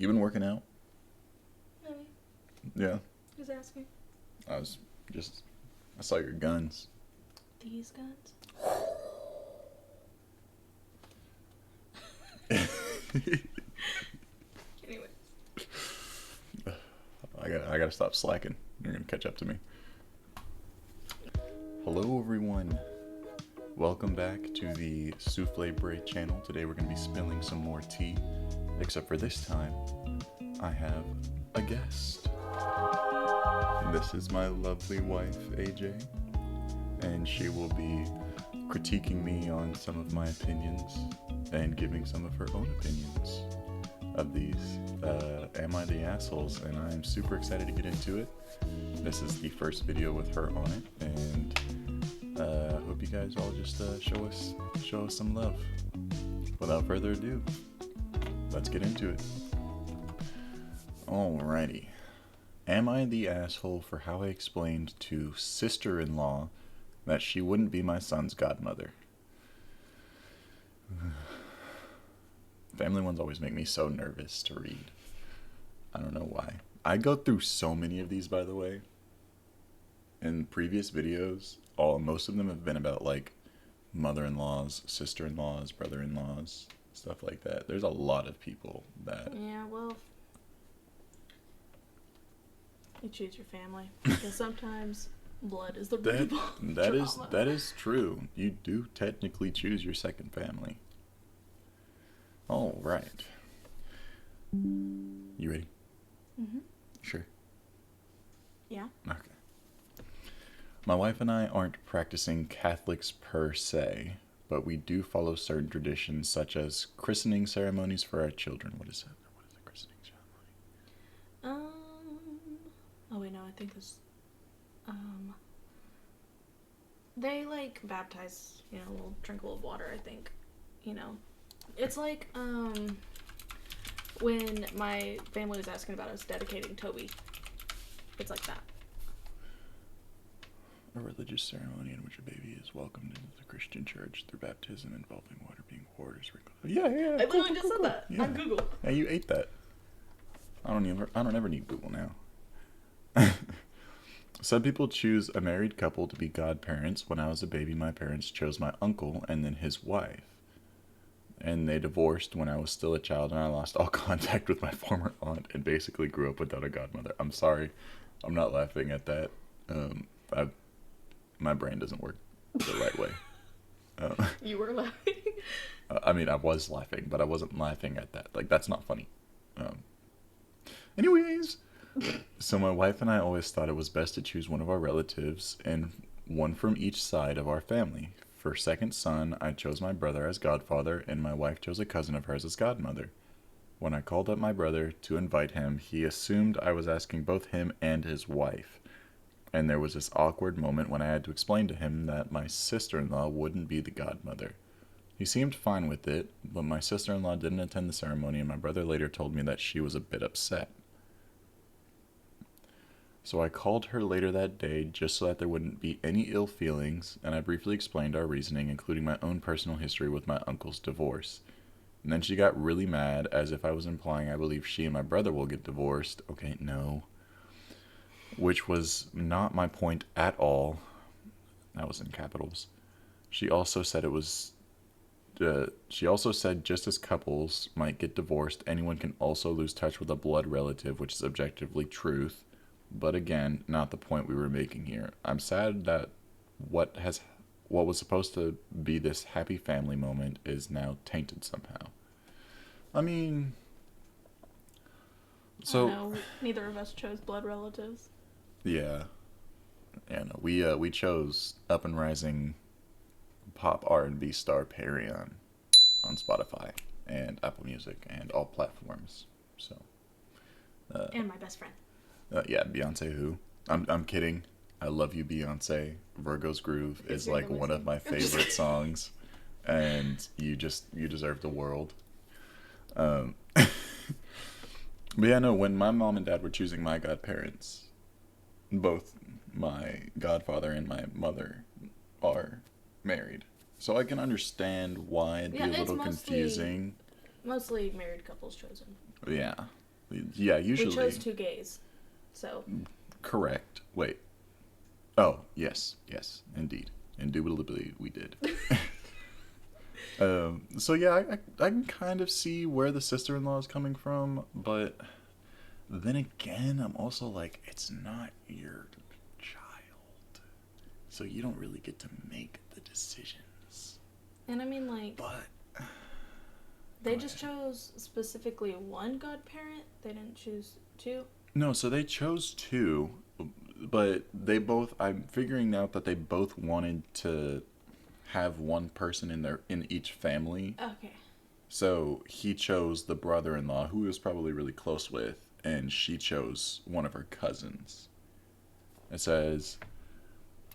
You been working out? Maybe. Yeah. Who's asking? I was just, I saw your guns. These guns? Anyways. I gotta stop slacking. You're gonna catch up to me. Hello everyone. Welcome back to the Souffle Braid channel. Today we're gonna be spilling some more tea. Except for this time, I have a guest. This is my lovely wife, AJ. And she will be critiquing me on some of my opinions and giving some of her own opinions of these Am I the Assholes? And I'm super excited to get into it. This is the first video with her on it, and hope you guys all just show us some love. Without further ado, let's get into it. Alrighty. Am I the asshole for how I explained to sister-in-law that she wouldn't be my son's godmother? Family ones always make me so nervous to read. I don't know why. I go through so many of these, by the way. In previous videos, most of them have been about like mother-in-laws, sister-in-laws, brother-in-laws, stuff like that. There's a lot of people that... Yeah, well, you choose your family. Because sometimes blood is the root of all drama. That is true. You do technically choose your second family. All right. You ready? Mm-hmm. Sure. Yeah. Okay. My wife and I aren't practicing Catholics per se, but we do follow certain traditions such as christening ceremonies for our children. What is that? What is a christening ceremony? Oh wait, no, I think this, they like baptize, a little trinkle of water, I think, It's like, when my family was asking about us dedicating Toby. It's like that. A religious ceremony in which a baby is welcomed into the Christian church through baptism involving water being poured or sprinkled. Yeah. I literally just said that Yeah. on Google. Yeah, you ate that. I don't ever need Google now. Some people choose a married couple to be godparents. When I was a baby, my parents chose my uncle and then his wife. And they divorced when I was still a child, and I lost all contact with my former aunt and basically grew up without a godmother. I'm sorry. I'm not laughing at that. My brain doesn't work the right way. You were laughing? I mean, I was laughing, but I wasn't laughing at that. Like, that's not funny. Anyways, so my wife and I always thought it was best to choose one of our relatives and one from each side of our family. For second son, I chose my brother as godfather, and my wife chose a cousin of hers as godmother. When I called up my brother to invite him, he assumed I was asking both him and his wife. And there was this awkward moment when I had to explain to him that my sister-in-law wouldn't be the godmother. He seemed fine with it, but my sister-in-law didn't attend the ceremony, and my brother later told me that she was a bit upset. So I called her later that day just so that there wouldn't be any ill feelings, and I briefly explained our reasoning, including my own personal history with my uncle's divorce. And then she got really mad, as if I was implying I believe she and my brother will get divorced. Okay, no. Which was not my point at all. That was in capitals. She also said just as couples might get divorced, anyone can also lose touch with a blood relative, which is objectively truth. But again, not the point we were making here. I'm sad that what was supposed to be this happy family moment is now tainted somehow. I mean, so No, neither of us chose blood relatives. Yeah, no, we chose up and rising pop R&B star Perry on Spotify and Apple Music and all platforms. So, And my best friend. Yeah, Beyonce who? I'm kidding. I love you, Beyonce. Virgo's Groove is like one of my favorite songs, and you deserve the world. But yeah, no, when my mom and dad were choosing my godparents, both my godfather and my mother are married. So I can understand why it'd be a little confusing. Mostly married couples chosen. Yeah. Yeah, We usually. chose two gays, so Correct. Wait. Oh, yes, yes, indeed. Indubitably, we did. So yeah, I can kind of see where the sister-in-law is coming from, but then again, I'm also like, it's not your child, so you don't really get to make the decisions. and I mean like But they go just ahead. chose specifically one godparent. They didn't choose two. No, so they chose two, but they both. I'm figuring out that they both wanted to have one person in each family. Okay. So he chose the brother-in-law, who he was probably really close with, and she chose one of her cousins. It says,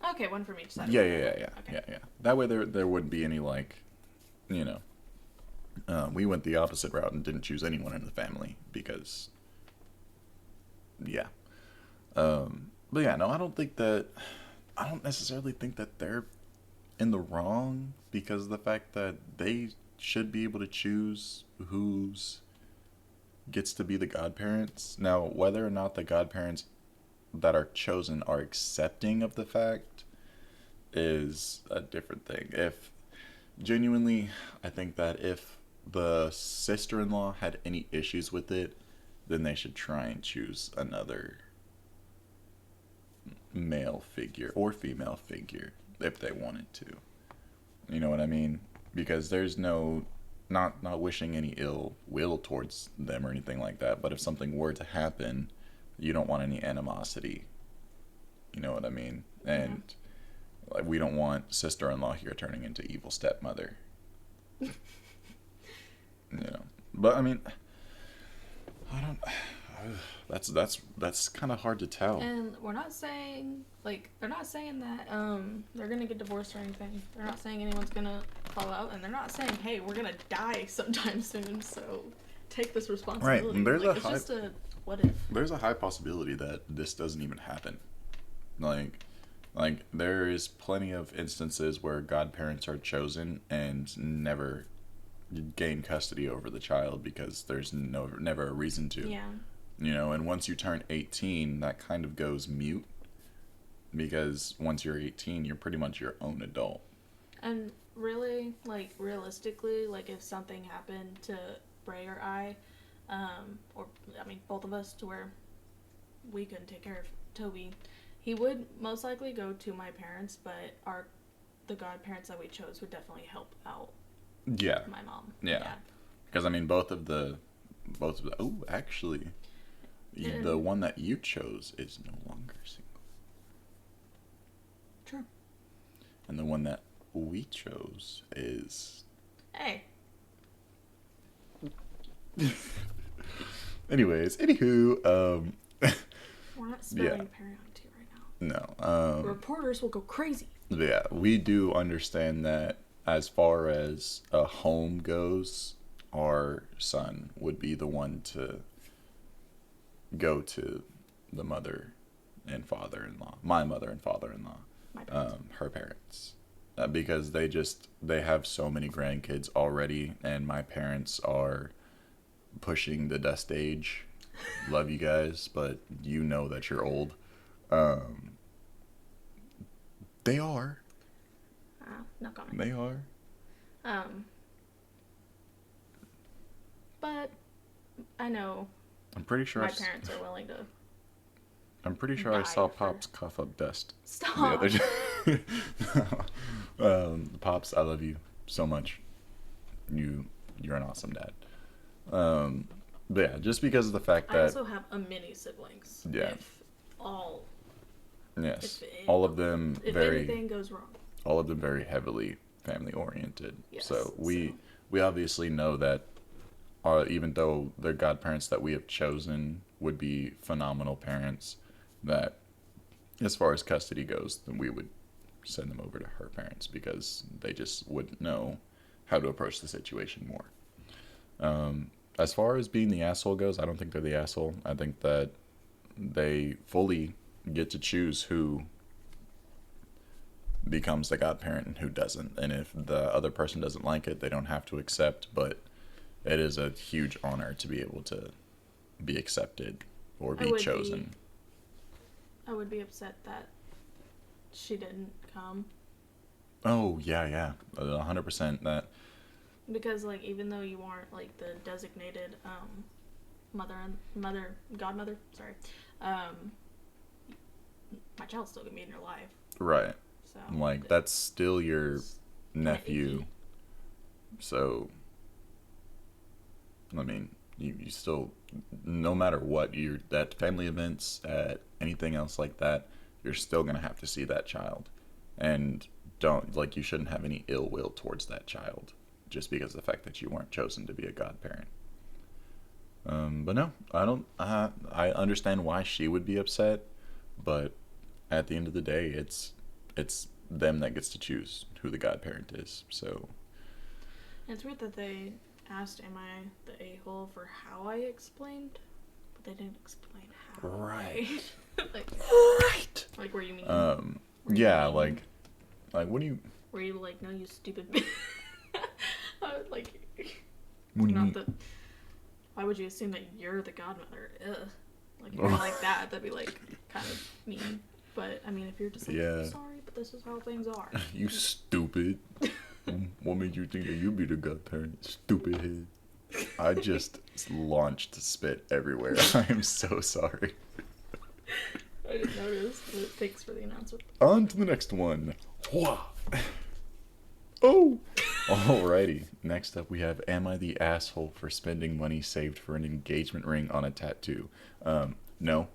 Okay, one from each side of yeah, the yeah, family. yeah, yeah, Okay. yeah, yeah. That way there wouldn't be any like, you know, we went the opposite route and didn't choose anyone in the family because, yeah. But yeah, no, I don't necessarily think that they're in the wrong because of the fact that they should be able to choose who's gets to be the godparents. Now, whether or not the godparents that are chosen are accepting of the fact is a different thing. If genuinely, I think that if the sister in law had any issues with it, then they should try and choose another male figure or female figure if they wanted to. You know what I mean? Because there's no not wishing any ill will towards them or anything like that, but if something were to happen, you don't want any animosity. You know what I mean? Yeah. And like we don't want sister-in-law here turning into evil stepmother. You know. But I mean, I don't that's kind of hard to tell. And we're not saying like they're not saying that they're gonna get divorced or anything. They're not saying anyone's gonna fall out, and they're not saying, hey, we're gonna die sometime soon, so take this responsibility. Right. There's like, a it's high just a what if. there's a high possibility that this doesn't even happen. Like there is plenty of instances where godparents are chosen and never gain custody over the child because there's never a reason to. Yeah. You know, and once you turn 18, that kind of goes mute because once you're 18, you're pretty much your own adult. And really, like realistically, like if something happened to Bray or I, or I mean both of us, to where we couldn't take care of Toby, he would most likely go to my parents, but the godparents that we chose would definitely help out Yeah. my mom. Yeah. Because I mean both of the oh, actually the one that you chose is no longer single. True. And the one that we chose is Hey. anyways, anywho, We're not spelling yeah. parent tea right now. No. Reporters will go crazy. Yeah, we do understand that as far as a home goes, our son would be the one to go to the mother and father-in-law, my mother and father-in-law, My parents. her parents, because they have so many grandkids already, and my parents are pushing the dust age. Love you guys, but you know that you're old. They are. No comment. They are. But I know I'm pretty sure my parents are willing to I'm pretty sure I die saw for- Pops cough up dust the stop. other day. Pops, I love you so much. You're an awesome dad. But yeah, just because of the fact I that also have a mini siblings. Yeah. If all yes, if all of them if very anything goes wrong. all of them very heavily family oriented. Yes, So we obviously know that even though the godparents that we have chosen would be phenomenal parents, that as far as custody goes, then we would send them over to her parents because they just wouldn't know how to approach the situation more. As far as being the asshole goes, I don't think they're the asshole. I think that they fully get to choose who becomes the godparent and who doesn't. And if the other person doesn't like it, they don't have to accept, but it is a huge honor to be able to be accepted or I be would chosen. I would be upset that she didn't come Oh yeah, 100% that. because like even though you aren't like the designated mother godmother, sorry, um, my child's still gonna be in your life. Right. So Like that's still your it's kind of nephew. icky. So I mean, you still, no matter what, you're at family events, at anything else like that, you're still gonna have to see that child, and don't like you shouldn't have any ill will towards that child just because of the fact that you weren't chosen to be a godparent. But no, I don't. I understand why she would be upset, but at the end of the day, it's them that gets to choose who the godparent is. So And it's weird that they asked, "Am I the a-hole?" for how I explained, but they didn't explain how. right, like, right. like were you mean? Were you Yeah, mean? like what do you? Were you like, no, you stupid bitch? Like, What do you not mean? that. Why would you assume that you're the godmother? Ugh. Like, if you're like that, that'd be like kind of mean. But I mean, if you're just like, Yeah. sorry, but this is how things are. You stupid. What made you think that you'd be the godparent? Stupid head. I just launched spit everywhere. I am so sorry. I didn't notice, but thanks for the announcement. On to the next one. Wah. Oh! Alrighty. Next up, we have Am I the asshole for spending money saved for an engagement ring on a tattoo? No.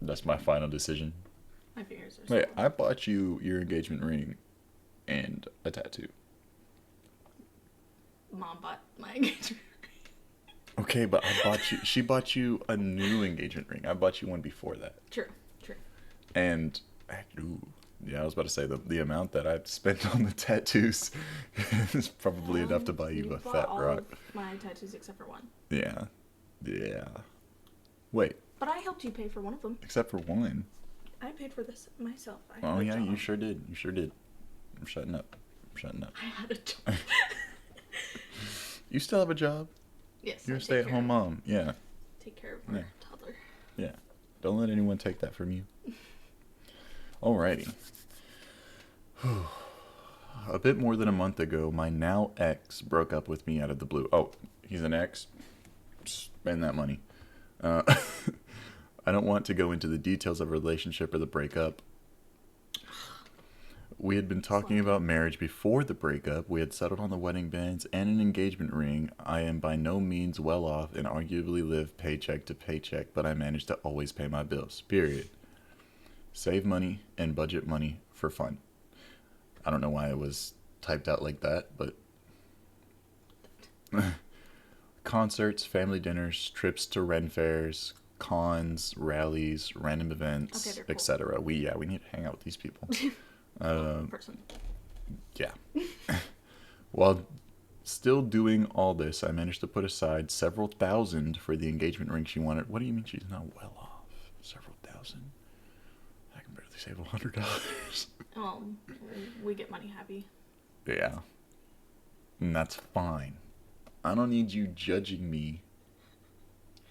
That's my final decision. My fingers are Wait, swollen. I bought you your engagement ring and a tattoo. Mom bought my engagement ring. Okay, but she bought you a new engagement ring. I bought you one before that. True. And, ooh, yeah, I was about to say the amount that I've spent on the tattoos is probably enough to buy you a bought fat all rock. of my tattoos except for one. Yeah. Wait, But I helped you pay for one of them. except for one. I paid for this myself. I had Oh a yeah, job. you sure did. I'm shutting up. I had a job. You still have a job? Yes. You're I a take stay-at-home care mom. Yeah. of- Take care of our Yeah. toddler. Yeah. Don't let anyone take that from you. Alrighty. A bit more than a month ago, my now ex broke up with me out of the blue. Oh, he's an ex? Spend that money. I don't want to go into the details of a relationship or the breakup. We had been talking about marriage before the breakup. We had settled on the wedding bands and an engagement ring. I am by no means well off and arguably live paycheck to paycheck, but I managed to always pay my bills. Period. Save money and budget money for fun. I don't know why it was typed out like that, but concerts, family dinners, trips to Ren fairs, cons, rallies, random events, Okay, they're cool. etc. We need to hang out with these people. Person. Yeah. While still doing all this, I managed to put aside several thousand for the engagement ring she wanted. What do you mean she's not well off? Several thousand? I can barely save $100. Well, we get money happy. Yeah. And that's fine. I don't need you judging me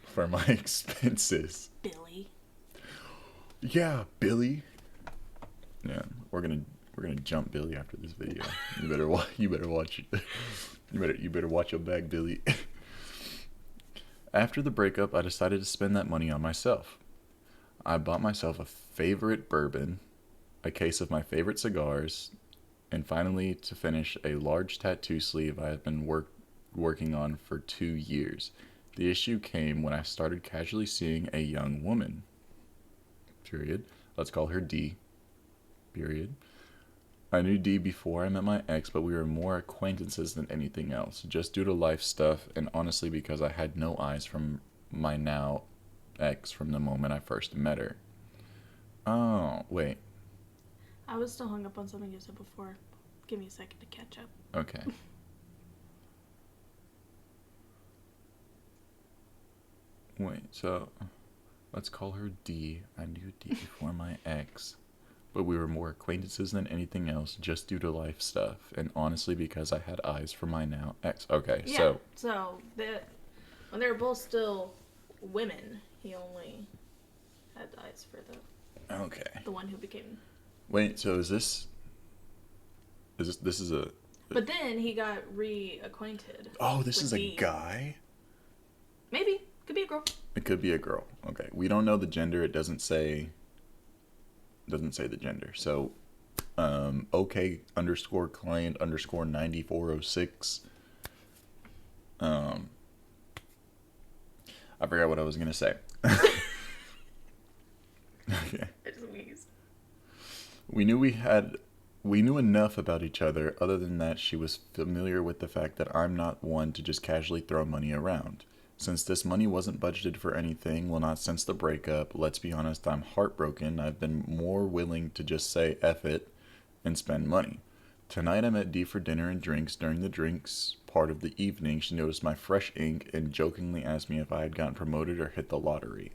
for my expenses. Billy. Yeah, Billy. Yeah, we're gonna jump Billy after this video. You better watch. You better watch your back, Billy. After the breakup, I decided to spend that money on myself. I bought myself a favorite bourbon, a case of my favorite cigars, and finally, to finish, a large tattoo sleeve I have been working on for 2 years. The issue came when I started casually seeing a young woman. Period. Let's call her D. Period. I knew D before I met my ex, but we were more acquaintances than anything else, just due to life stuff, and honestly because I had no eyes from my now ex from the moment I first met her. Oh, wait. I was still hung up on something you said before. Give me a second to catch up. Okay. Wait, so let's call her D. I knew D before my ex, but we were more acquaintances than anything else, just due to life stuff, and honestly because I had eyes for my now ex. Okay, Yeah. so So the When they were both still women, he only had eyes for Okay. the one who became. Wait, so this is a... But then he got reacquainted. Oh, this with is a Dee. guy? Maybe. Could be a girl. It could be a girl. Okay. We don't know the gender. It doesn't say the gender. So, okay underscore client underscore 9406. I forgot what I was gonna say. Okay. I just wheezed. We knew enough about each other. Other than that, she was familiar with the fact that I'm not one to just casually throw money around. Since this money wasn't budgeted for anything, well, not since the breakup, let's be honest, I'm heartbroken. I've been more willing to just say F it and spend money. Tonight I met Dee for dinner and drinks. During the drinks part of the evening, she noticed my fresh ink and jokingly asked me if I had gotten promoted or hit the lottery.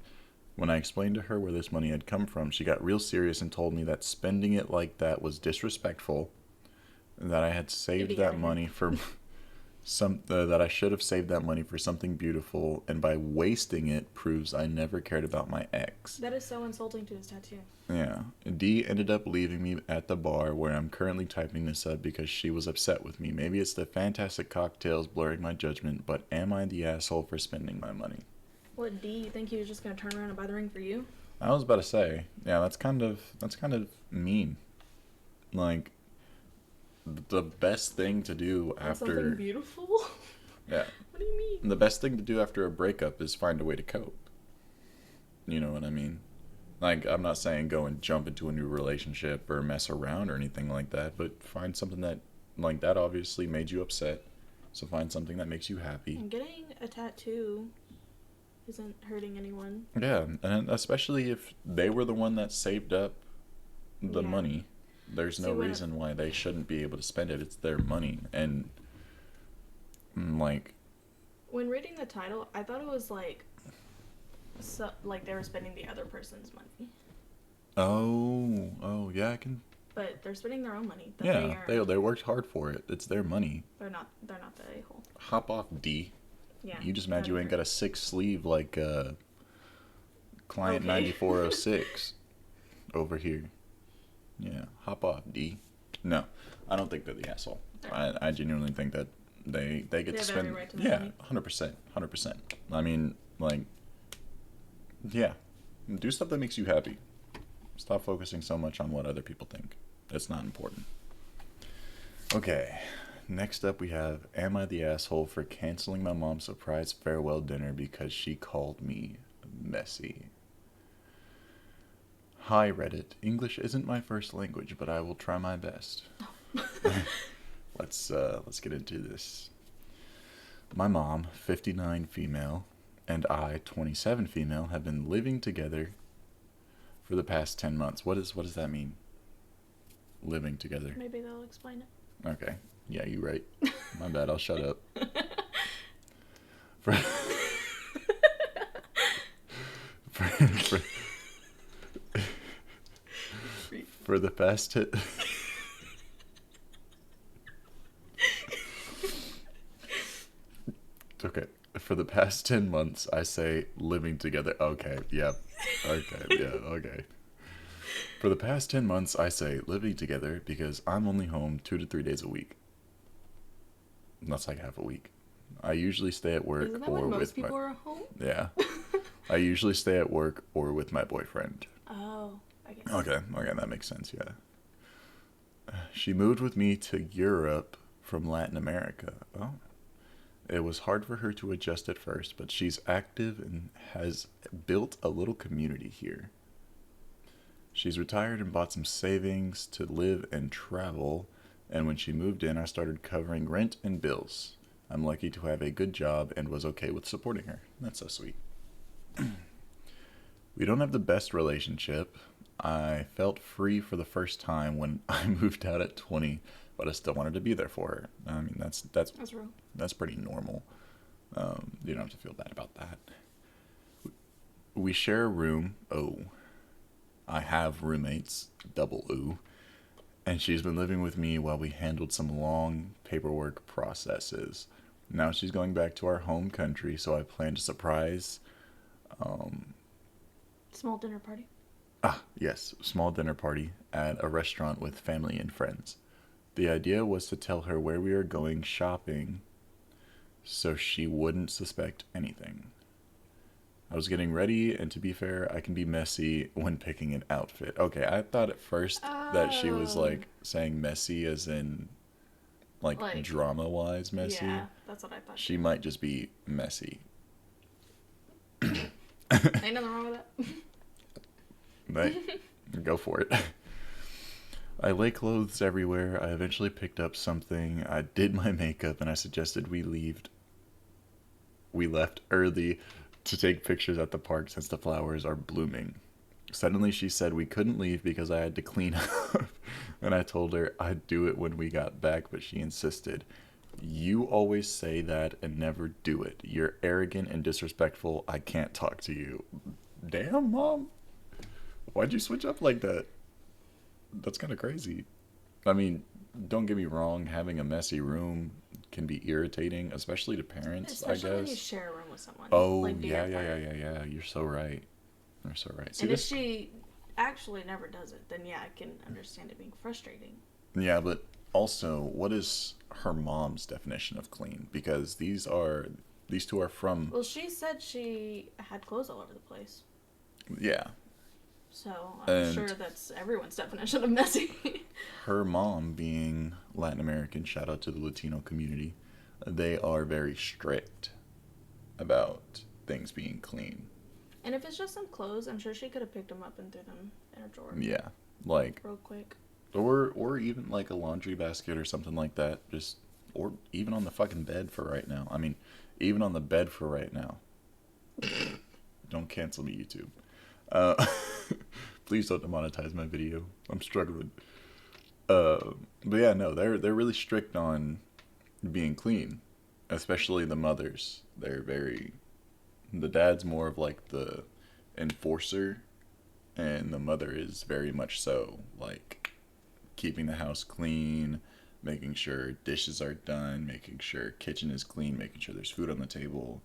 When I explained to her where this money had come from, she got real serious and told me that spending it like that was disrespectful, and that I had saved that money for that I should have saved that money for something beautiful, and by wasting it proves I never cared about my ex. That is so insulting to his tattoo. Yeah. Dee ended up leaving me at the bar where I'm currently typing this up because she was upset with me. Maybe it's the fantastic cocktails blurring my judgment, but am I the asshole for spending my money? What, D, you think he was just going to turn around and buy the ring for you? I was about to say, yeah, that's kind of mean. Like, the best thing to do after... Something beautiful? Yeah. What do you mean? The best thing to do after a breakup is find a way to cope. You know what I mean? Like, I'm not saying go and jump into a new relationship or mess around or anything like that, but find something that, like, that obviously made you upset. So find something that makes you happy. And getting a tattoo isn't hurting anyone. Yeah, and especially if they were the one that saved up the money. There's no reason why they shouldn't be able to spend it. It's their money. And, like... When reading the title, I thought it was like they were spending the other person's money. Oh, yeah, I can... But they're spending their own money. Yeah, they worked hard for it. It's their money. They're not the a-hole. Hop off, D. Yeah. You just mad you ain't got a 6 sleeve like client 9406 over here. Yeah, hop off, D. No, I don't think they're the asshole. I genuinely think that they get to spend. Every right to 100%. I mean, like, yeah, do stuff that makes you happy. Stop focusing so much on what other people think. It's not important. Okay. Next up we have, am I the asshole for canceling my mom's surprise farewell dinner because she called me messy? Hi Reddit, English isn't my first language, but I will try my best. Let's get into this. My mom, 59 female, and I, 27 female, have been living together for the past 10 months. What does that mean? Living together. Maybe they'll explain it. Okay. Yeah, you're right. My bad, I'll shut up. For the past Okay. For the past 10 months, I say living together. Okay, yep. Okay, yeah, okay. For the past 10 months, I say living together because I'm only home 2 to 3 days a week. That's like half a week. I usually stay at work Isn't that or when most with people my... are home? Yeah. I usually stay at work or with my boyfriend. Oh, I guess. Okay, that makes sense, yeah. She moved with me to Europe from Latin America. Oh. It was hard for her to adjust at first, but she's active and has built a little community here. She's retired and bought some savings to live and travel, and when she moved in, I started covering rent and bills. I'm lucky to have a good job and was okay with supporting her. That's so sweet. We don't have the best relationship. I felt free for the first time when I moved out at 20, but I still wanted to be there for her. I mean, that's real. That's pretty normal. You don't have to feel bad about that. We share a room. Oh, I have roommates. Double ooh. And she's been living with me while we handled some long paperwork processes. Now she's going back to our home country, so I plan to surprise. Um, Small dinner party. yes, small dinner party at a restaurant with family and friends. The idea was to tell her where we are going shopping so she wouldn't suspect anything. I was getting ready, and to be fair, I can be messy when picking an outfit. Okay, I thought at first that she was Oh. like saying messy as in like Like, drama wise messy. yeah, that's what I thought She too. might just be messy. Ain't nothing wrong with that. But go for it. I lay clothes everywhere. I eventually picked up something. I did my makeup and I suggested we leave. We left early to take pictures at the park since the flowers are blooming. Suddenly she said we couldn't leave because I had to clean up. And I told her I'd do it when we got back, but she insisted. You always say that and never do it. You're arrogant and disrespectful. I can't talk to you. Damn, mom. Why'd you switch up like that? That's kind of crazy. I mean, don't get me wrong, having a messy room can be irritating, especially to parents, I Especially when you guess. share a room with someone. Oh, Like, being yeah, a yeah, yeah, part. yeah, yeah. You're so right. You're so right. See And if this? she actually never does it, then yeah, I can understand it being frustrating. Yeah, but also, what is her mom's definition of clean? Because these two are from, Well, she said she had clothes all over the place. yeah. So I'm sure And that's everyone's definition of messy. her mom being Latin American, shout out to the Latino community, they are very strict about things being clean. And if it's just some clothes, I'm sure she could have picked them up and threw them in a drawer Yeah. Like, real quick. or even like a laundry basket or something like that. Just or even on the fucking bed for right now. I mean, even on the bed for right now. Don't cancel me, YouTube. Uh, please don't demonetize my video. I'm struggling. But yeah, no, they're really strict on being clean, especially the mothers. They're very. The dad's more of like the enforcer, and the mother is very much so like keeping the house clean, making sure dishes are done, making sure kitchen is clean, making sure there's food on the table,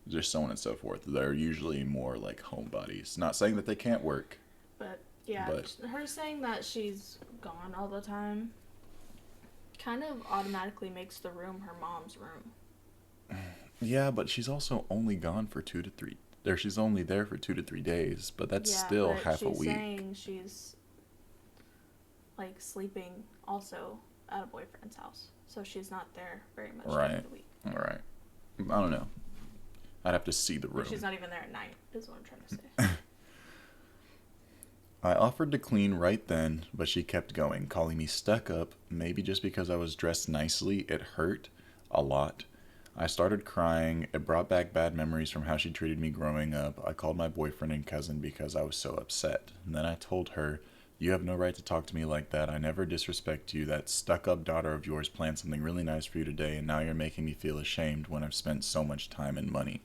just so on and so forth. They're usually more like homebodies. Not saying that they can't work, But yeah, but her saying that she's gone all the time kind of automatically makes the room her mom's room. yeah, but she's also only gone for 2 to 3. There, she's only there for 2 to 3 days, but that's Yeah, still but half a she's week. saying she's like sleeping also at a boyfriend's house. So she's not there very much Right. during the week. All right. I don't know. I'd have to see the room. Like she's not even there at night, is what I'm trying to say. I offered to clean right then, but she kept going, calling me stuck up. Maybe just because I was dressed nicely, it hurt a lot. I started crying. It brought back bad memories from how she treated me growing up. I called my boyfriend and cousin because I was so upset. And then I told her, you have no right to talk to me like that. I never disrespect you. That stuck up daughter of yours planned something really nice for you today, and now you're making me feel ashamed when I've spent so much time and money.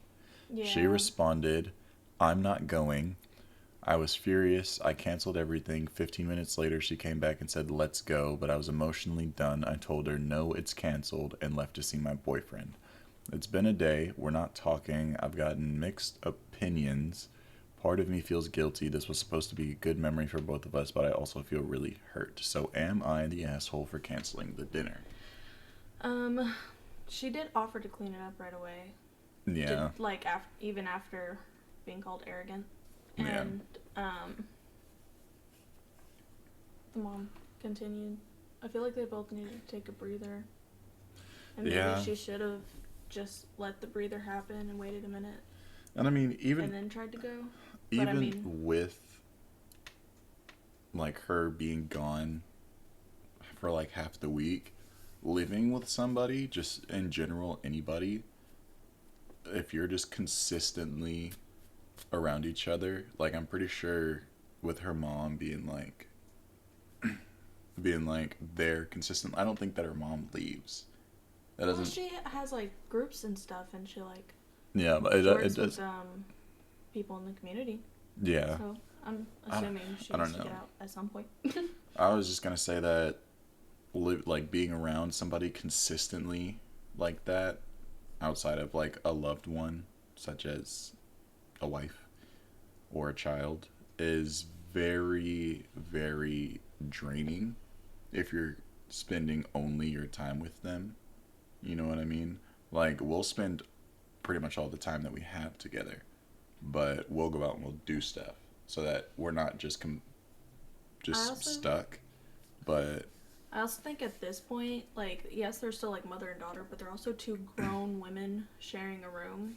Yeah. She responded, I'm not going. I was furious. I canceled everything. 15 minutes later, she came back and said, let's go, but I was emotionally done. I told her, no, it's canceled, and left to see my boyfriend. It's been a day. We're not talking. I've gotten mixed opinions. Part of me feels guilty. This was supposed to be a good memory for both of us, but I also feel really hurt. So am I the asshole for canceling the dinner? She did offer to clean it up right away. Yeah. Like even after being called arrogant. Yeah. And the mom continued. I feel like they both needed to take a breather. And maybe Yeah. she should have just let the breather happen and waited a minute And I mean, and even then tried to go. even But I mean, with like her being gone for like half the week, living with somebody, just in general, anybody, if you're just consistently around each other, like I'm pretty sure with her mom being like there consistent, I don't think that her mom leaves. That well, doesn't. she has like groups and stuff, and she like Yeah, but she it works does. with people in the community. Yeah, So I'm I don't- assuming she I don't needs to get know. out at some point. I was just gonna say, that, like, being around somebody consistently like that, outside of like a loved one, such as a wife or a child, is very, very draining if you're spending only your time with them. You know what I mean? Like, we'll spend pretty much all the time that we have together, but we'll go out and we'll do stuff so that we're not just stuck. But I also think at this point, like, yes, they're still like mother and daughter, but they're also two grown women sharing a room.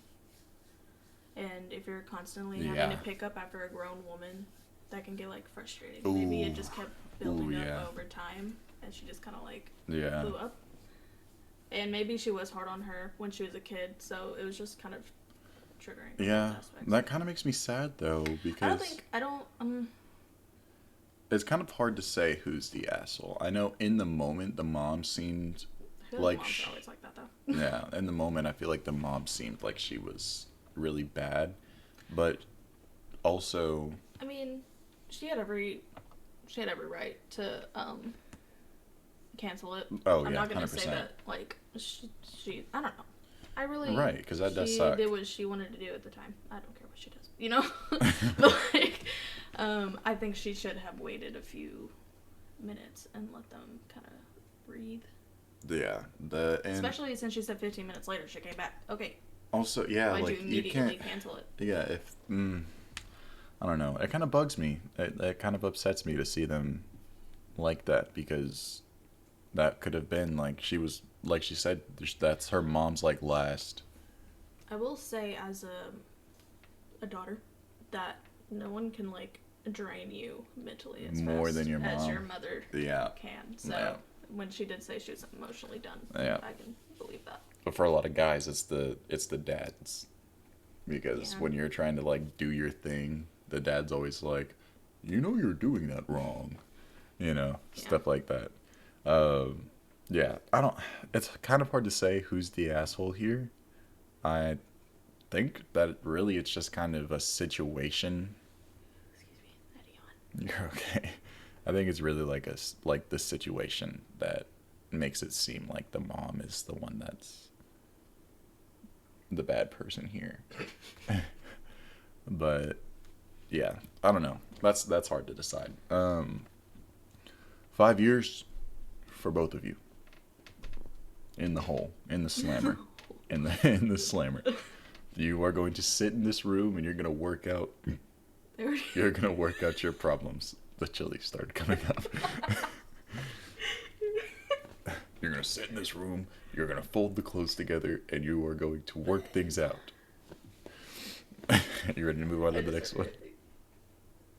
And if you're constantly having to pick up after a grown woman, that can get like frustrating. Ooh. Maybe it just kept building up over time, and she just kind of like blew up. And maybe she was hard on her when she was a kid, so it was just kind of triggering. Yeah, that kind of makes me sad though, because it's kind of hard to say who's the asshole. I know in the moment the mom seemed like mom's always like that though. Yeah, in the moment I feel like the mom seemed like she was really bad, but also, I mean, she had every right to cancel it. I'm not gonna 100%. say that like she I don't know. I really right, because that does suck. She did what she wanted to do at the time. I don't care what she does, you know. But like, I think she should have waited a few minutes and let them kind of breathe. Yeah, especially since she said 15 minutes later she came back. Okay. Also, yeah, why'd like you immediately cancel it? Yeah, if I don't know, it kind of bugs me. It kind of upsets me to see them like that, because that could have been like she said, that's her mom's like last. I will say, as a daughter, that no one can like drain you mentally as more fast than your mom, as your mother can. So when she did say she was emotionally done, I can believe that. But for a lot of guys, it's the dads, because when you're trying to like do your thing, the dad's always like, you know, you're doing that wrong, stuff like that. I don't. It's kind of hard to say who's the asshole here. I think that really it's just kind of a situation. Excuse me, You're okay. I think it's really like the situation that makes it seem like the mom is the one that's the bad person here. But yeah, I don't know. That's hard to decide. 5 years for both of you. In the hole, in the slammer, in the slammer. You are going to sit in this room and you're gonna work out. You're gonna work out your problems. The chili started coming up. You're gonna sit in this room. You're gonna fold the clothes together, and you are going to work things out. You ready to move on to the next one?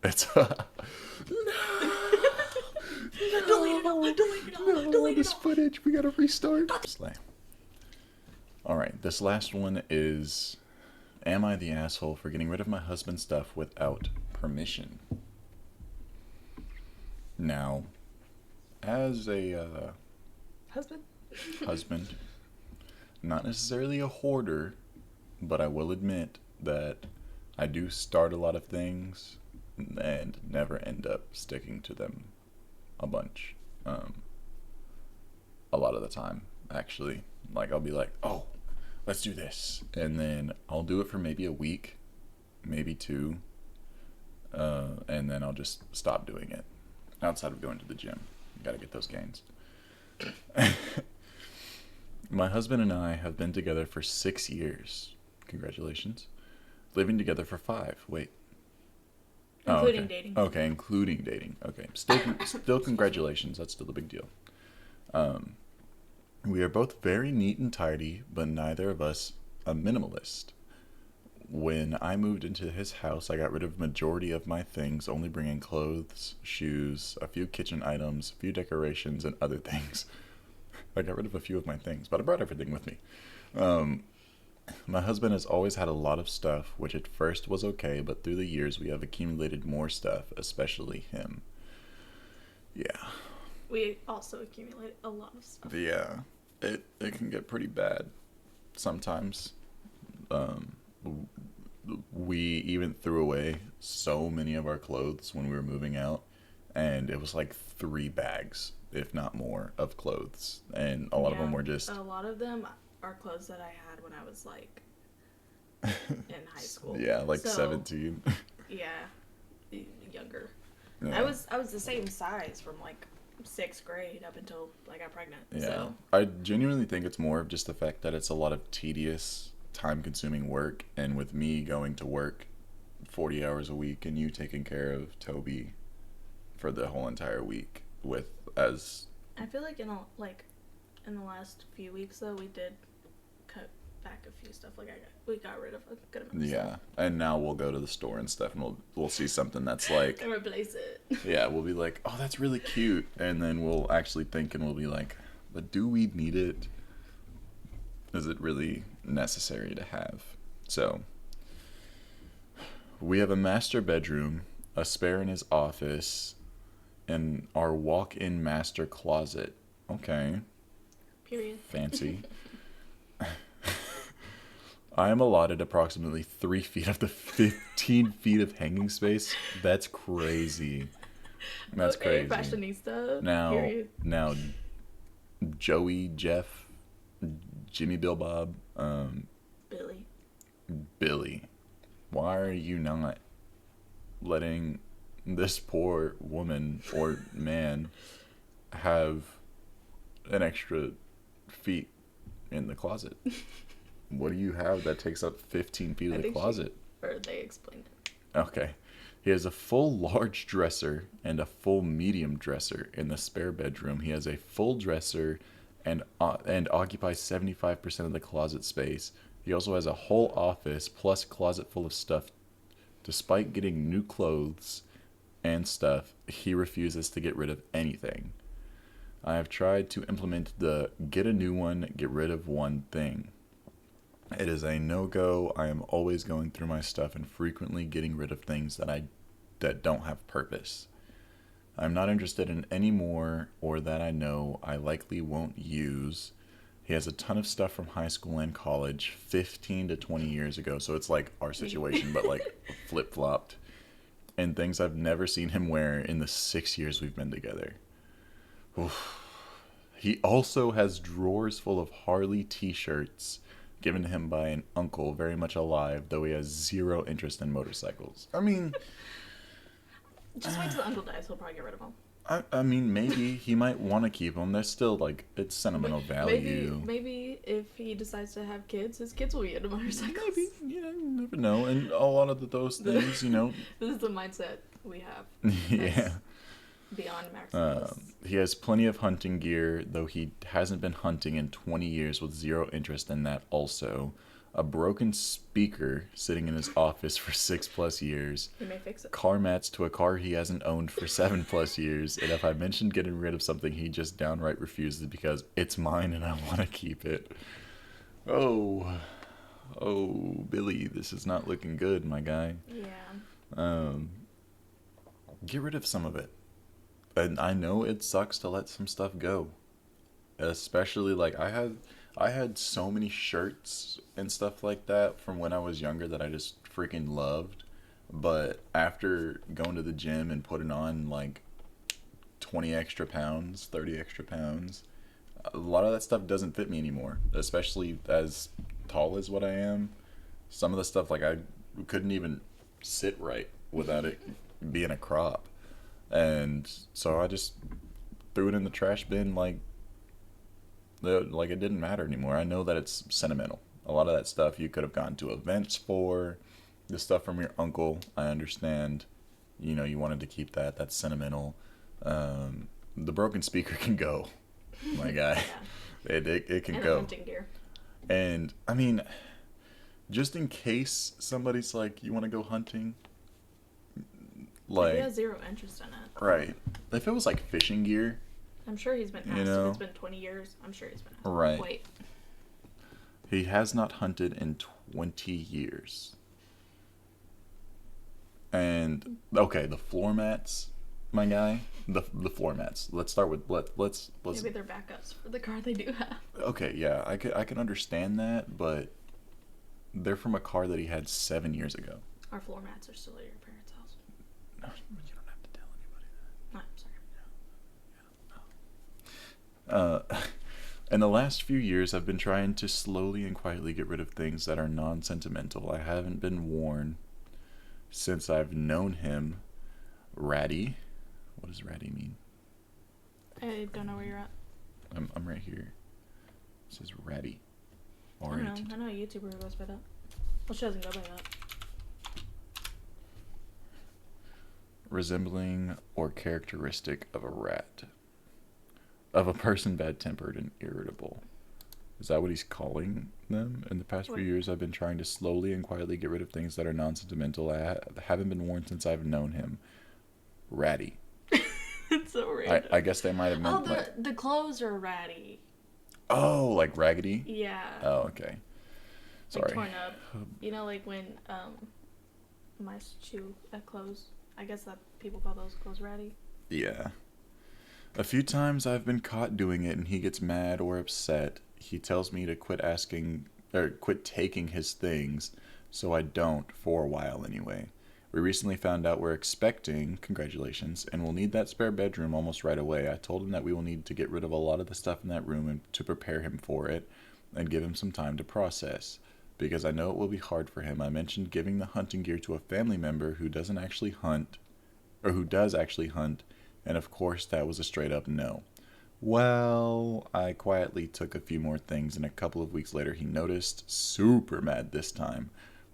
It's delete this footage. We gotta restart. All right, this last one is: am I the asshole for getting rid of my husband's stuff without permission? Now, as a husband, not necessarily a hoarder, but I will admit that I do start a lot of things and never end up sticking to them a bunch. A lot of the time, actually. Like, I'll be like, oh, let's do this. And then I'll do it for maybe a week, maybe two, and then I'll just stop doing it. Outside of going to the gym. Gotta get those gains. My husband and I have been together for 6 years. Congratulations. Living together for 5. Wait. Including dating. Okay, including dating. Okay. Still congratulations. That's still a big deal. We are both very neat and tidy, but neither of us a minimalist. When I moved into his house, I got rid of majority of my things, only bringing clothes, shoes, a few kitchen items, a few decorations, and other things. I got rid of a few of my things, but I brought everything with me. My husband has always had a lot of stuff, which at first was okay, but through the years we have accumulated more stuff, especially him. Yeah. We also accumulate a lot of stuff. Yeah. It can get pretty bad sometimes. We even threw away so many of our clothes when we were moving out, and it was like 3 bags, if not more, of clothes, and a lot of them were just... A lot of them are clothes that I had when I was like in high school. Yeah, like So, 17. Yeah, younger. Yeah. I was the same size from like 6th grade up until I got pregnant. Yeah. So I genuinely think it's more of just the fact that it's a lot of tedious, time-consuming work, and with me going to work 40 hours a week and you taking care of Toby for the whole entire week with as I feel like in the last few weeks though we did cut back a few stuff. Like we got rid of a good amount of stuff. and now we'll go to the store and stuff and we'll see something that's like And replace it. yeah, we'll be like, oh, that's really cute, and then we'll actually think and we'll be like, but do we need it? Is it really necessary to have? So we have a master bedroom, a spare in his office, and our walk-in master closet. Okay, Period. fancy. I am allotted approximately 3 feet of the 15 feet of hanging space. That's crazy. That's Okay, crazy. fashionista. Now, Period. now, Joey, Jeff, Jimmy, Bill, Bob, Billy. Billy, why are you not letting this poor woman or man have an extra feet in the closet? What do you have that takes up 15 feet of the closet? Or they explained it. Okay. He has a full large dresser and a full medium dresser in the spare bedroom. He has a full dresser and occupies 75% of the closet space. He also has a whole office plus closet full of stuff. Despite getting new clothes and stuff, he refuses to get rid of anything. I have tried to implement the get a new one, get rid of one thing. It is a no-go. I am always going through my stuff and frequently getting rid of things that don't have purpose. I'm not interested in any more or that I know I likely won't use. He has a ton of stuff from high school and college 15 to 20 years ago, so it's like our situation but like flip-flopped, and things I've never seen him wear in the 6 years we've been together. Oof. He also has drawers full of Harley t-shirts given to him by an uncle very much alive, though he has zero interest in motorcycles. I mean, just wait till the uncle dies. He'll probably get rid of them. I mean, maybe he might want to keep them. They're still like, it's sentimental value. Maybe if he decides to have kids, his kids will be into motorcycles. Maybe, you never know. And a lot of those things, This is the mindset we have. yeah. Beyond Maximus. He has plenty of hunting gear, though he hasn't been hunting in 20 years with zero interest in that also. A broken speaker sitting in his office for 6+ years. He may fix it. Car mats to a car he hasn't owned for 7+ years. And if I mentioned getting rid of something, he just downright refuses because it's mine and I want to keep it. Oh, Billy, this is not looking good, my guy. Yeah. Get rid of some of it. And I know it sucks to let some stuff go. Especially like I had so many shirts and stuff like that from when I was younger that I just freaking loved. But after going to the gym and putting on like 20 extra pounds, 30 extra pounds, a lot of that stuff doesn't fit me anymore. Especially as tall as what I am. Some of the stuff like I couldn't even sit right without it being a crop. And so I just threw it in the trash bin like it didn't matter anymore. I know that it's sentimental. A lot of that stuff you could have gone to events for. The stuff from your uncle, I understand. You wanted to keep that. That's sentimental. The broken speaker can go, my guy. Yeah. It can go. Hunting gear. And, I mean, just in case somebody's like, you want to go hunting? Like, he has zero interest in it. Right. If it was like fishing gear. I'm sure he's been asked if it's been 20 years. I'm sure he's been asked. Right. Wait. He has not hunted in 20 years. And, okay, the floor mats, my guy. The floor mats. Let's start with, let's. Maybe they're backups for the car they do have. Okay, yeah, I can understand that, but they're from a car that he had 7 years ago. Our floor mats are still at your parents' house. No, you don't have to tell anybody that. I'm sorry. In the last few years, I've been trying to slowly and quietly get rid of things that are non-sentimental. I haven't been worn since I've known him. Ratty. What does ratty mean? I don't know where you're at. I'm right here. It says ratty. I don't know. I know a YouTuber who goes by that. Well, she doesn't go by that. Resembling or characteristic of a rat. Of a person bad-tempered and irritable. Is that what he's calling them? In the past few years, I've been trying to slowly and quietly get rid of things that are non-sentimental. I haven't been worn since I've known him. Ratty. It's so random. I guess they might have meant the clothes are ratty. Oh, like raggedy? Yeah. Oh, okay. Sorry. Like torn up. You know, like when mice chew at clothes. I guess that people call those clothes ratty. Yeah. A few times I've been caught doing it and he gets mad or upset. He tells me to quit taking his things, so I don't, for a while anyway. We recently found out we're expecting, congratulations, and we'll need that spare bedroom almost right away. I told him that we will need to get rid of a lot of the stuff in that room and to prepare him for it and give him some time to process. Because I know it will be hard for him. I mentioned giving the hunting gear to a family member who doesn't actually hunt, or who does actually hunt, and of course that was a straight up no. Well, I quietly took a few more things, and a couple of weeks later he noticed, super mad this time.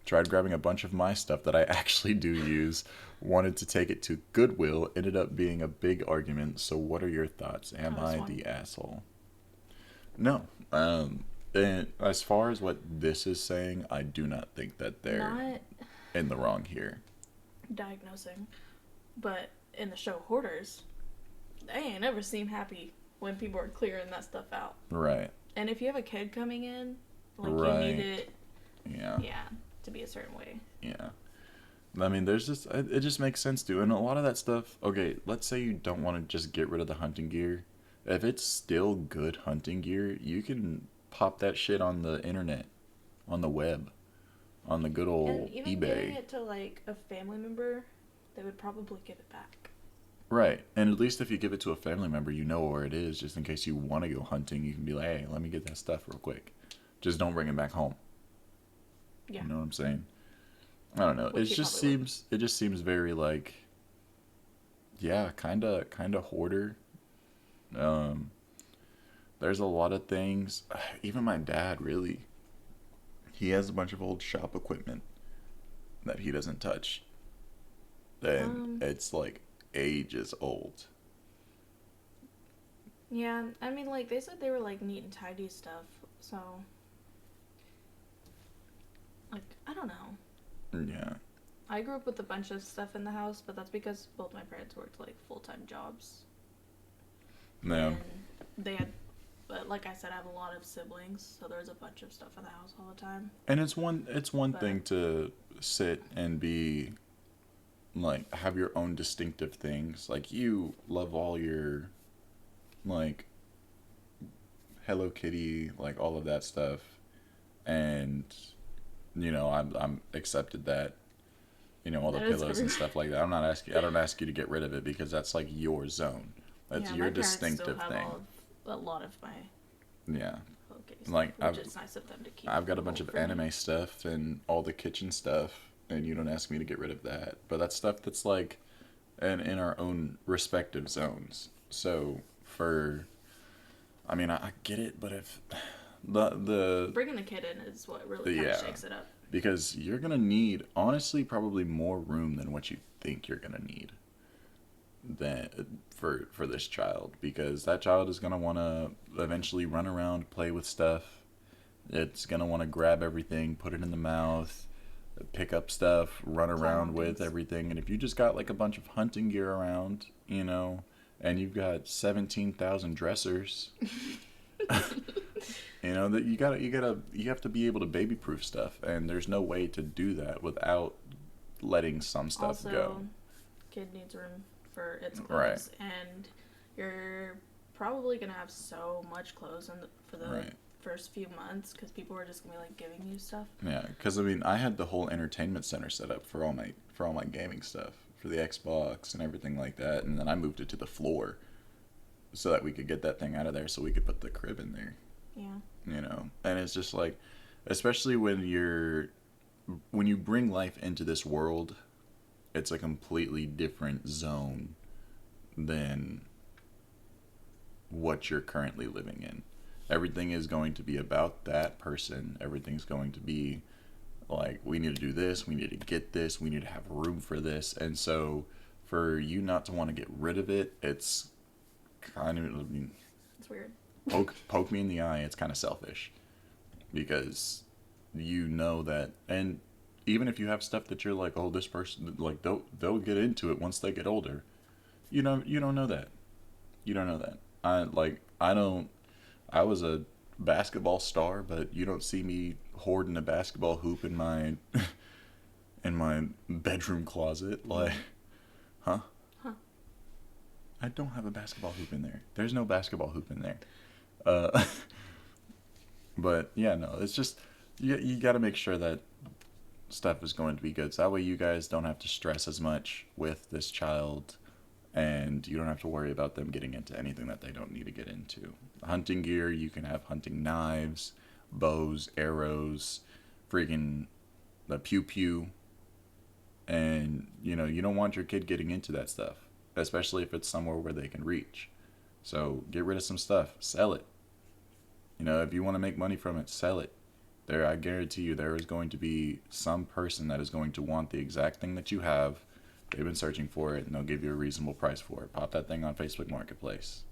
Tried grabbing a bunch of my stuff that I actually do use, wanted to take it to Goodwill, ended up being a big argument. So what are your thoughts? Am I the asshole? No. And as far as what this is saying, I do not think that they're not in the wrong here. Diagnosing. But in the show Hoarders, they ain't never seem happy when people are clearing that stuff out. Right. And if you have a kid coming in, like right. you need it yeah, to be a certain way. Yeah. I mean, there's just, it just makes sense to. And a lot of that stuff, okay, let's say you don't want to just get rid of the hunting gear. If it's still good hunting gear, you can pop that shit on the internet, on the web, on the good old and even eBay. Giving it to like a family member, they would probably give it back. Right. And at least if you give it to a family member, you know where it is, just in case you want to go hunting. You can be like, hey, let me get that stuff real quick. Just don't bring it back home. Yeah. You know what I'm saying? I don't know. It just seems very like, yeah, kind of hoarder. There's a lot of things. Even my dad, really, he has a bunch of old shop equipment that he doesn't touch. And it's like ages old. Yeah, I mean, like, they said they were, like, neat and tidy stuff, so, like, I don't know. Yeah. I grew up with a bunch of stuff in the house, but that's because both my parents worked, like, full-time jobs. Yeah. And they had, but like I said, I have a lot of siblings, so there's a bunch of stuff in the house all the time. And it's one thing to sit and be, like, have your own distinctive things. Like, you love all your, like, Hello Kitty, like, all of that stuff. And, you know, I'm accepted that. You know, all the pillows and stuff like that. I don't ask you to get rid of it because that's like your zone. That's your distinctive thing. A lot of my like it's nice of them to keep. I've got a bunch of anime stuff and all the kitchen stuff, and you don't ask me to get rid of that. But that's stuff that's like in our own respective zones. So I get it, but if the bringing the kid in is what really kind of shakes it up. Because you're gonna need, honestly, probably more room than what you think you're gonna need for this child, because that child is gonna want to eventually run around, play with stuff. It's gonna want to grab everything, put it in the mouth, pick up stuff, run around with everything. And if you just got like a bunch of hunting gear around, you know, and you've got 17,000 dressers. You know that you have to be able to baby proof stuff, and there's no way to do that without letting some stuff go. Kid needs room for its clothes, and you're probably gonna have so much clothes for the first few months because people are just gonna be like giving you stuff. Yeah, because I mean, I had the whole entertainment center set up for all my gaming stuff, for the Xbox and everything like that, and then I moved it to the floor. so that we could get that thing out of there so we could put the crib in there. Yeah. And it's just like, especially when you bring life into this world, it's a completely different zone than what you're currently living in. Everything is going to be about that person. Everything's going to be like, we need to do this, we need to get this, we need to have room for this. And so for you not to want to get rid of it, it's kind of, I mean, It's weird. poke me in the eye. It's kind of selfish because you know that. And even if you have stuff that you're like, oh, this person, like, they'll get into it once they get older, you don't know that. You don't know that. I was a basketball star, but you don't see me hoarding a basketball hoop in my in my bedroom closet. Like, huh? I don't have a basketball hoop in there. There's no basketball hoop in there. But yeah, no, it's just you got to make sure that stuff is going to be good. So that way you guys don't have to stress as much with this child, and you don't have to worry about them getting into anything that they don't need to get into. Hunting gear, you can have hunting knives, bows, arrows, freaking the pew pew. And, you don't want your kid getting into that stuff, especially if it's somewhere where they can reach. So get rid of some stuff, sell it. If you want to make money from it, sell it. I guarantee you there is going to be some person that is going to want the exact thing that you have. They've been searching for it, and they'll give you a reasonable price for it. Pop that thing on Facebook Marketplace.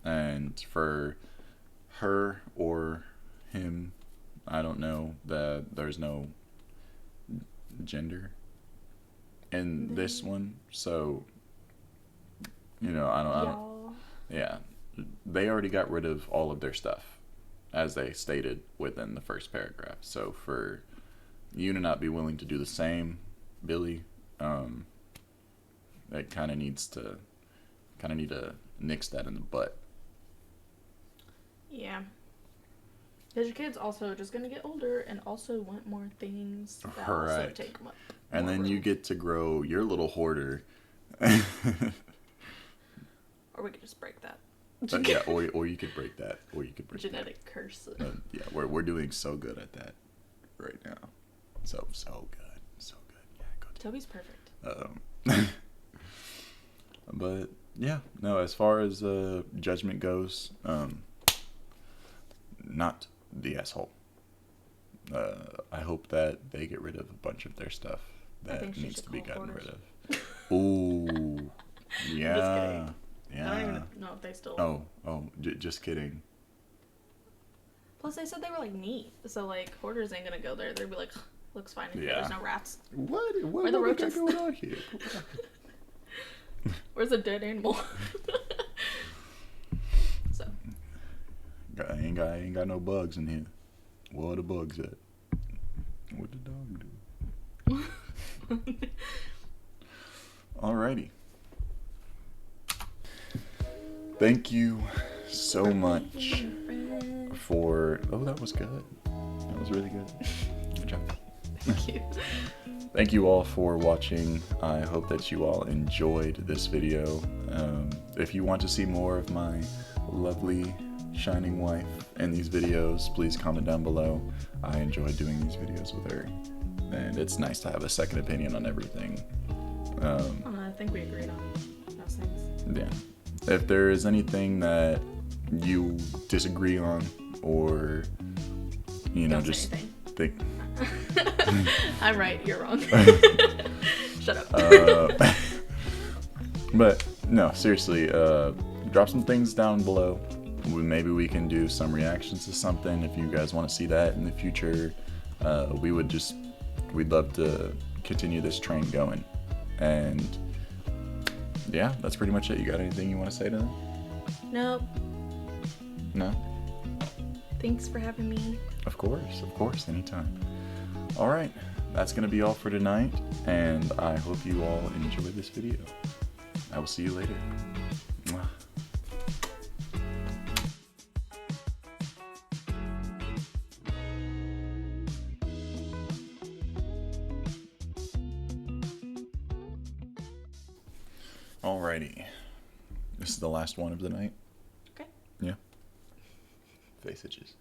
And for her or him, I don't know, that there's no gender in this one. So, I don't. Yeah. They already got rid of all of their stuff, as they stated within the first paragraph. So for you to not be willing to do the same, Billy, it kind of need to nix that in the butt. Yeah. Because your kid's also just going to get older and also want more things that also take them up. And then you get to grow your little hoarder. Or we could just break that. Yeah, or you could break that. Or you could break genetic curse. Yeah, we're doing so good at that right now. So good. So good. Yeah, go Toby's perfect. But yeah, no, as far as judgment goes, not the asshole. I hope that they get rid of a bunch of their stuff that needs to be gotten rid of. Ooh, yeah. Just kidding. Yeah. I don't even know if they still. Just kidding. Plus, they said they were like neat, so like hoarders ain't gonna go there. They'd be like, looks fine. If there's no rats. What? Where are the roaches? Going on here? Where's a dead animal? So. I ain't got no bugs in here. Where are the bugs at? What the dog do? Alrighty. Thank you so much for... Oh, that was good. That was really good. Good job. Thank you. Thank you all for watching. I hope that you all enjoyed this video. If you want to see more of my lovely shining wife in these videos, please comment down below. I enjoy doing these videos with her, and it's nice to have a second opinion on everything. I think we agreed on those things. Yeah. If there is anything that you disagree on, or Don't just say think I'm right, you're wrong. Shut up. But no, seriously, drop some things down below. Maybe we can do some reactions to something if you guys want to see that in the future. We'd love to continue this train going. And yeah, that's pretty much it. You got anything you want to say to them? Nope. No? Thanks for having me. Of course, anytime. All right, that's going to be all for tonight, and I hope you all enjoy this video. I will see you later. Mwah. Alrighty. This is the last one of the night. Okay. Yeah. Face itches.